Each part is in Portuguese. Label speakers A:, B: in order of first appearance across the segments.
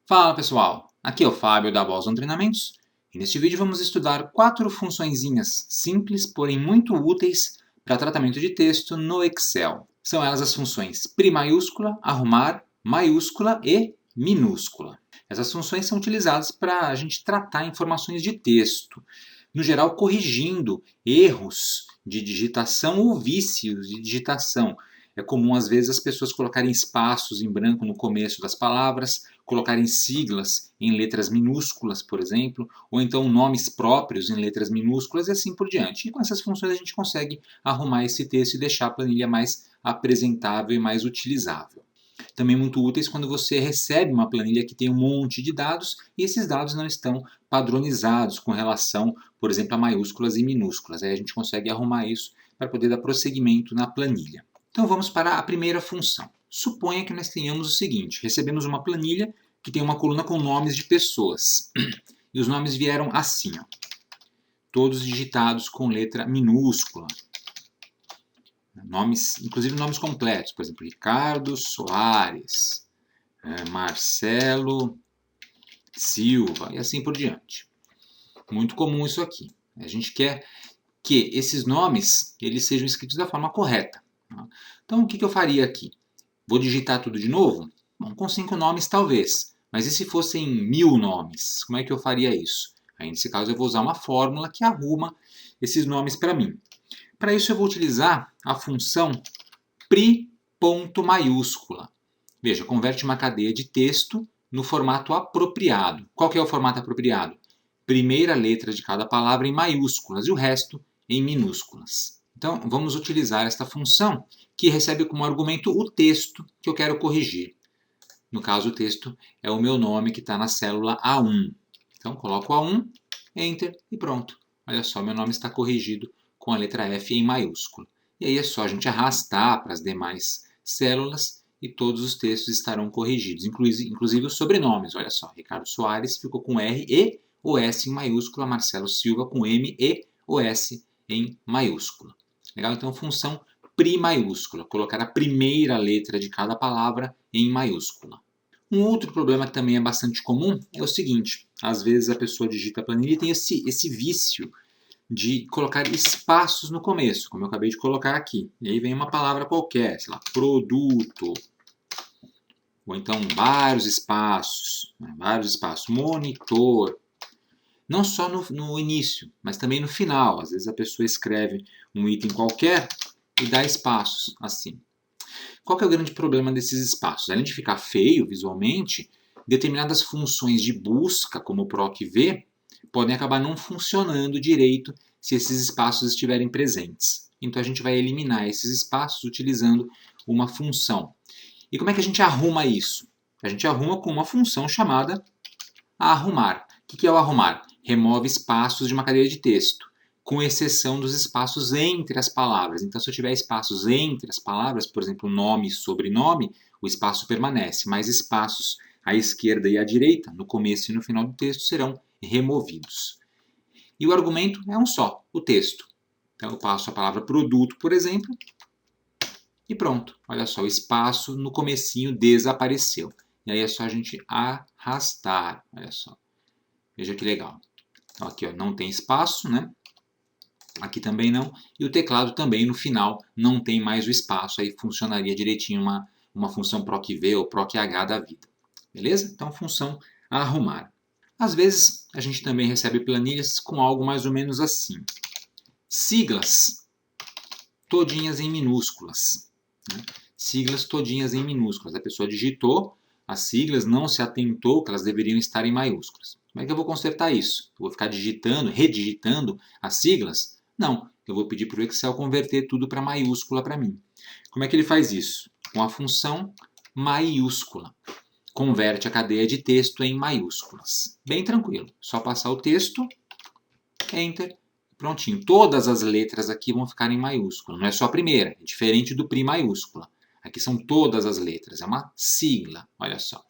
A: Fala pessoal, aqui é o Fábio da Boston Treinamentos e neste vídeo vamos estudar 4 funçõezinhas simples, porém muito úteis para tratamento de texto no Excel. São elas as funções pri maiúscula, arrumar, maiúscula e minúscula. Essas funções são utilizadas para a gente tratar informações de texto, no geral corrigindo erros de digitação ou vícios de digitação. É comum às vezes as pessoas colocarem espaços em branco no começo das palavras, colocarem siglas em letras minúsculas, por exemplo, ou então nomes próprios em letras minúsculas e assim por diante. E com essas funções a gente consegue arrumar esse texto e deixar a planilha mais apresentável e mais utilizável. Também muito úteis quando você recebe uma planilha que tem um monte de dados e esses dados não estão padronizados com relação, por exemplo, a maiúsculas e minúsculas. Aí a gente consegue arrumar isso para poder dar prosseguimento na planilha. Então vamos para a primeira função. Suponha que nós tenhamos o seguinte: recebemos uma planilha que tem uma coluna com nomes de pessoas. E os nomes vieram assim, ó, todos digitados com letra minúscula. Nomes, inclusive nomes completos, por exemplo, Ricardo Soares, Marcelo Silva e assim por diante. Muito comum isso aqui. A gente quer que esses nomes eles sejam escritos da forma correta. Então, o que eu faria aqui? Vou digitar tudo de novo? Bom, com 5 nomes talvez, mas e se fossem 1000 nomes? Como é que eu faria isso? Aí, nesse caso, eu vou usar uma fórmula que arruma esses nomes para mim. Para isso, eu vou utilizar a função pri.maiúscula. Veja, converte uma cadeia de texto no formato apropriado. Qual que é o formato apropriado? Primeira letra de cada palavra em maiúsculas e o resto em minúsculas. Então, vamos utilizar esta função que recebe como argumento o texto que eu quero corrigir. No caso, o texto é o meu nome que está na célula A1. Então, coloco A1, Enter e pronto. Olha só, meu nome está corrigido com a letra F em maiúsculo. E aí é só a gente arrastar para as demais células e todos os textos estarão corrigidos, inclusive os sobrenomes. Olha só, Ricardo Soares ficou com R e o S em maiúscula, Marcelo Silva com M e o S em maiúscula. Legal? Então, função pri maiúscula, colocar a primeira letra de cada palavra em maiúscula. Um outro problema que também é bastante comum é o seguinte: às vezes a pessoa digita a planilha e tem esse vício de colocar espaços no começo, como eu acabei de colocar aqui. E aí vem uma palavra qualquer, sei lá, produto, ou então vários espaços, monitor. Não só no início, mas também no final. Às vezes a pessoa escreve um item qualquer e dá espaços assim. Qual que é o grande problema desses espaços? Além de ficar feio visualmente, determinadas funções de busca, como o PROC-V, podem acabar não funcionando direito se esses espaços estiverem presentes. Então a gente vai eliminar esses espaços utilizando uma função. E como é que a gente arruma isso? A gente arruma com uma função chamada arrumar. O que é o arrumar? Remove espaços de uma cadeia de texto, com exceção dos espaços entre as palavras. Então, se eu tiver espaços entre as palavras, por exemplo, nome e sobrenome, o espaço permanece, mas espaços à esquerda e à direita, no começo e no final do texto, serão removidos. E o argumento é um só, o texto. Então, eu passo a palavra produto, por exemplo, e pronto. Olha só, o espaço no comecinho desapareceu. E aí é só a gente arrastar, olha só. Veja que legal. Então, aqui ó, não tem espaço, né? Aqui também não. E o teclado também no final não tem mais o espaço. Aí funcionaria direitinho uma função PROC-V ou PROC-H da vida. Beleza? Então, função arrumar. Às vezes, a gente também recebe planilhas com algo mais ou menos assim. Siglas todinhas em minúsculas. Né? Siglas todinhas em minúsculas. A pessoa digitou as siglas, não se atentou que elas deveriam estar em maiúsculas. Como é que eu vou consertar isso? Eu vou ficar digitando, redigitando as siglas? Não, eu vou pedir para o Excel converter tudo para maiúscula para mim. Como é que ele faz isso? Com a função maiúscula. Converte a cadeia de texto em maiúsculas. Bem tranquilo. Só passar o texto, Enter, prontinho. Todas as letras aqui vão ficar em maiúscula. Não é só a primeira, é diferente do pri maiúscula. Aqui são todas as letras, é uma sigla, olha só.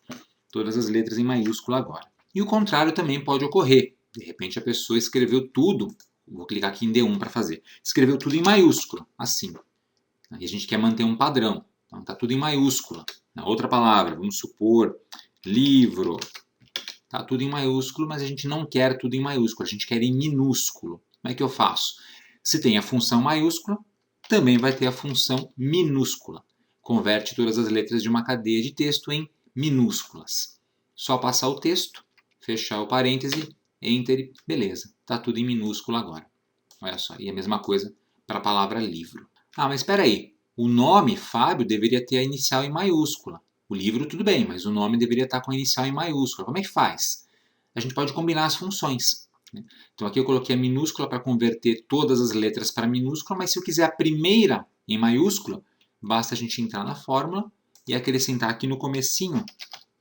A: Todas as letras em maiúscula agora. E o contrário também pode ocorrer. De repente a pessoa escreveu tudo, vou clicar aqui em D1 para fazer, escreveu tudo em maiúscula, assim. E a gente quer manter um padrão, então está tudo em maiúscula. Na outra palavra, vamos supor, livro, Tá tudo em maiúsculo, mas a gente não quer tudo em maiúsculo, a gente quer em minúsculo. Como é que eu faço? Se tem a função maiúscula, também vai ter a função minúscula. Converte todas as letras de uma cadeia de texto em minúsculas. Só passar o texto, fechar o parêntese, enter e beleza. Está tudo em minúsculo agora. Olha só, e a mesma coisa para a palavra livro. Ah, mas espera aí, o nome Fábio deveria ter a inicial em maiúscula. O livro tudo bem, mas o nome deveria estar com a inicial em maiúscula. Como é que faz? A gente pode combinar as funções. Então aqui eu coloquei a minúscula para converter todas as letras para minúscula, mas se eu quiser a primeira em maiúscula, basta a gente entrar na fórmula e acrescentar aqui no comecinho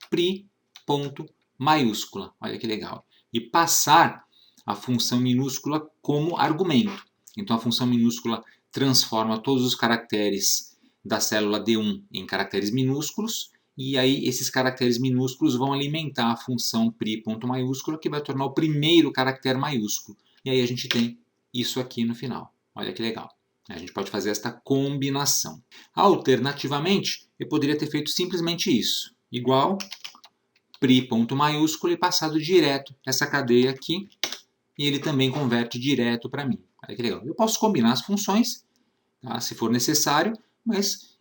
A: pri.maiúscula. Olha que legal. E passar a função minúscula como argumento. Então a função minúscula transforma todos os caracteres da célula D1 em caracteres minúsculos, e aí esses caracteres minúsculos vão alimentar a função pri.maiúscula, que vai tornar o primeiro caractere maiúsculo. E aí a gente tem isso aqui no final. Olha que legal. A gente pode fazer esta combinação. Alternativamente, eu poderia ter feito simplesmente isso. Igual pri.maiúsculo e passado direto essa cadeia aqui, e ele também converte direto para mim. Olha que legal. Eu posso combinar as funções, tá, se for necessário, mas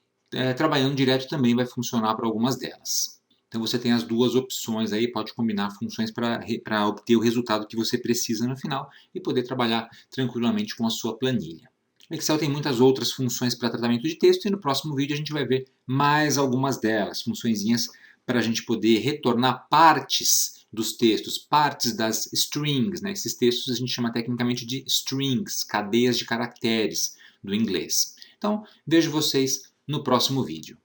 A: trabalhando direto também vai funcionar para algumas delas. Então você tem as duas opções aí, pode combinar funções para obter o resultado que você precisa no final e poder trabalhar tranquilamente com a sua planilha. O Excel tem muitas outras funções para tratamento de texto e no próximo vídeo a gente vai ver mais algumas delas, funçõezinhas para a gente poder retornar partes dos textos, partes das strings, né? Esses textos a gente chama tecnicamente de strings, cadeias de caracteres do inglês. Então, vejo vocês no próximo vídeo.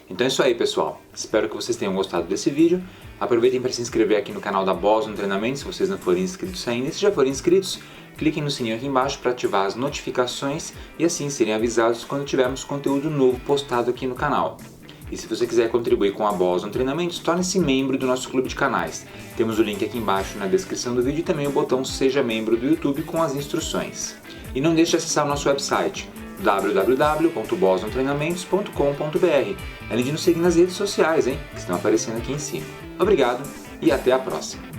A: Então é isso aí, pessoal. Espero que vocês tenham gostado desse vídeo. Aproveitem para se inscrever aqui no canal da Boston Treinamento, se vocês não forem inscritos ainda. E se já forem inscritos, cliquem no sininho aqui embaixo para ativar as notificações e assim serem avisados quando tivermos conteúdo novo postado aqui no canal. E se você quiser contribuir com a Boston Treinamentos, torne-se membro do nosso clube de canais. Temos o link aqui embaixo na descrição do vídeo e também o botão Seja Membro do YouTube com as instruções. E não deixe de acessar o nosso website www.bostontreinamentos.com.br, além de nos seguir nas redes sociais, que estão aparecendo aqui em cima. Obrigado e até a próxima!